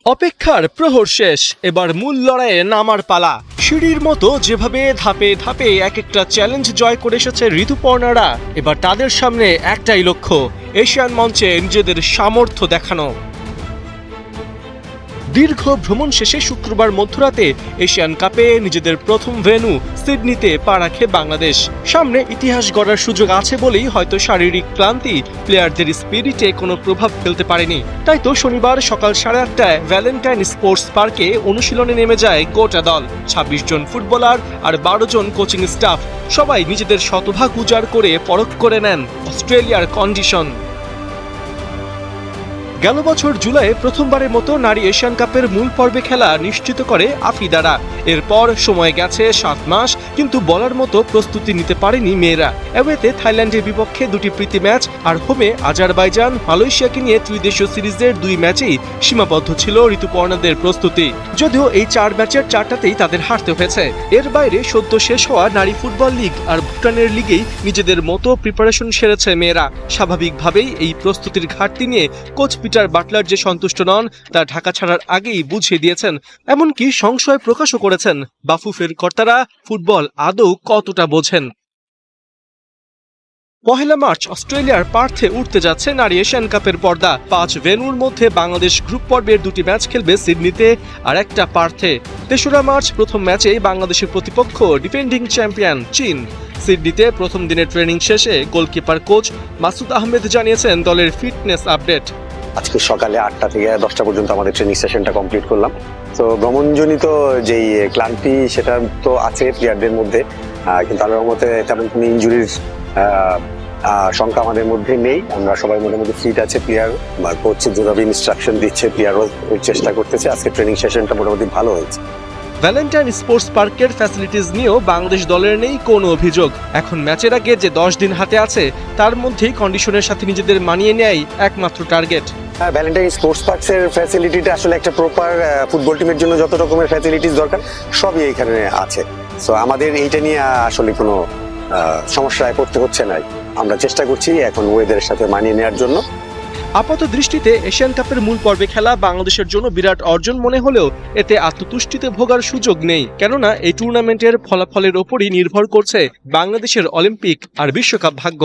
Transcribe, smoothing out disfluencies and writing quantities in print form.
অপেক্ষার প্রহর শেষ, এবার মূল লড়াইয়ে নামার পালা। সিঁড়ির মতো যেভাবে ধাপে ধাপে এক একটা চ্যালেঞ্জ জয় করে এসেছে ঋতুপর্ণারা, এবার তাদের সামনে একটাই লক্ষ্য, এশিয়ান মঞ্চে নিজেদের সামর্থ্য দেখানো। দীর্ঘ ভ্রমণ শেষে শুক্রবার মধ্যরাতে এশিয়ান কাপে নিজেদের প্রথম ভেন্যু সিডনিতে পা রাখে বাংলাদেশ। সামনে ইতিহাস গড়ার সুযোগ আছে বলেই হয়তো শারীরিক ক্লান্তি প্লেয়ারদের স্পিরিটে কোনো প্রভাব ফেলতে পারেনি। তাই তো শনিবার সকাল 8:30টায় ভ্যালেন্টাইন স্পোর্টস পার্কে অনুশীলনে নেমে যায় গোটা দল। 26 জন ফুটবলার আর 12 জন কোচিং স্টাফ, সবাই নিজেদের শতভাগ উজাড় করে পরখ করে নেন অস্ট্রেলিয়ার কন্ডিশন। গেল বছর জুলাইয়ে প্রথমবারের মতো নারী এশিয়ান কাপের মূল পর্বে খেলা নিশ্চিত করে আফিদারা। এরপর সময় গেছে 7 মাস, কিন্তু বলার মতো প্রস্তুতি নিতে পারেনি মেয়েরা। এওয়েতে থাইল্যান্ডের বিপক্ষে 2টি প্রীতি ম্যাচ আর হোমে আজারবাইজান মালয়েশিয়াকে নিয়ে ত্রিদেশীয় সিরিজের 2 ম্যাচেই সীমাবদ্ধ ছিল ঋতুপর্ণাদের প্রস্তুতি। যদিও এই 4 ম্যাচের 4টাতেই তাদের হারতে হয়েছে। এর বাইরে সদ্য শেষ হওয়া নারী ফুটবল লিগ আর ভুটানের লিগেই নিজেদের মতো প্রিপারেশন সেরেছে মেয়েরা। স্বাভাবিকভাবেই এই প্রস্তুতির ঘাটতি নিয়ে কোচ পিটার বাটলার যে সন্তুষ্ট নন তা ঢাকা ছাড়ার আগেই বুঝিয়ে দিয়েছেন। এমনকি সংশয় প্রকাশও করেছেন বাফুফের কর্তারা ফুটবল আদৌ কতটা বোঝেন। 1 মার্চ অস্ট্রেলিয়ার পার্থে উঠতে যাচ্ছে নারী এশিয়ান কাপের পর্দা। 5 ভেন্যুর মধ্যে বাংলাদেশ গ্রুপ পর্বের 2টি ম্যাচ খেলবে সিডনিতে আর একটা পার্থে। 3রা মার্চ প্রথম ম্যাচেই বাংলাদেশের প্রতিপক্ষ ডিফেন্ডিং চ্যাম্পিয়ন চীন। সিডনিতে প্রথম দিনের ট্রেনিং শেষে গোলকিপার কোচ মাসুদ আহমেদ জানিয়েছেন দলের ফিটনেস আপডেট। আজকে সকালে 8টা থেকে 10টা পর্যন্ত আমাদের ট্রেনিং সেশনটা কমপ্লিট করলাম। তো ভ্রমণজনিত যেই ক্লান্তি সেটা তো আছে প্লেয়ারদের মধ্যে, কিন্তু আল্লাহর রহমতে তেমন কোনো ইনজুরির সংখ্যা আমাদের মধ্যে নেই। আমরা সবাই মোটামুটি ফিট আছে। প্লেয়ার বা কোচ যেভাবে ইনস্ট্রাকশন দিচ্ছে প্লেয়ারও চেষ্টা করতেছে। আজকে ট্রেনিং সেশনটা মোটামুটি ভালো হয়েছে। ভ্যালেন্টাইন স্পোর্টস পার্কের ফ্যাসিলিটিস নিয়েও বাংলাদেশ দলের নেই কোনো অভিযোগ। এখন ম্যাচের আগে যে 10 দিন হাতে আছে তার মধ্যেই কন্ডিশনের সাথে নিজেদের মানিয়ে নেয় একমাত্র টার্গেট। ভ্যালেন্টাইন স্পোর্টস পার্কসের ফ্যাসিলিটিটা আসলে একটা প্রপার ফুটবল টিমের জন্য যত রকমের ফ্যাসিলিটিস দরকার সবই এখানে আছে। সো আমাদের এইটা নিয়ে আসলে কোনো সমস্যায় পড়তে হচ্ছে না। আমরা চেষ্টা করছি এখন ওয়েদারের সাথে মানিয়ে নেওয়ার জন্য। আপাত দৃষ্টিতে এশিয়ান কাপের মূল পর্বে খেলা বাংলাদেশের জন্য বিরাট অর্জন মনে হলেও এতে আত্মতুষ্টিতে ভোগার সুযোগ নেই। কেননা এই টুর্নামেন্টের ফলাফলের ওপরই নির্ভর করছে বাংলাদেশের অলিম্পিক আর বিশ্বকাপ ভাগ্য।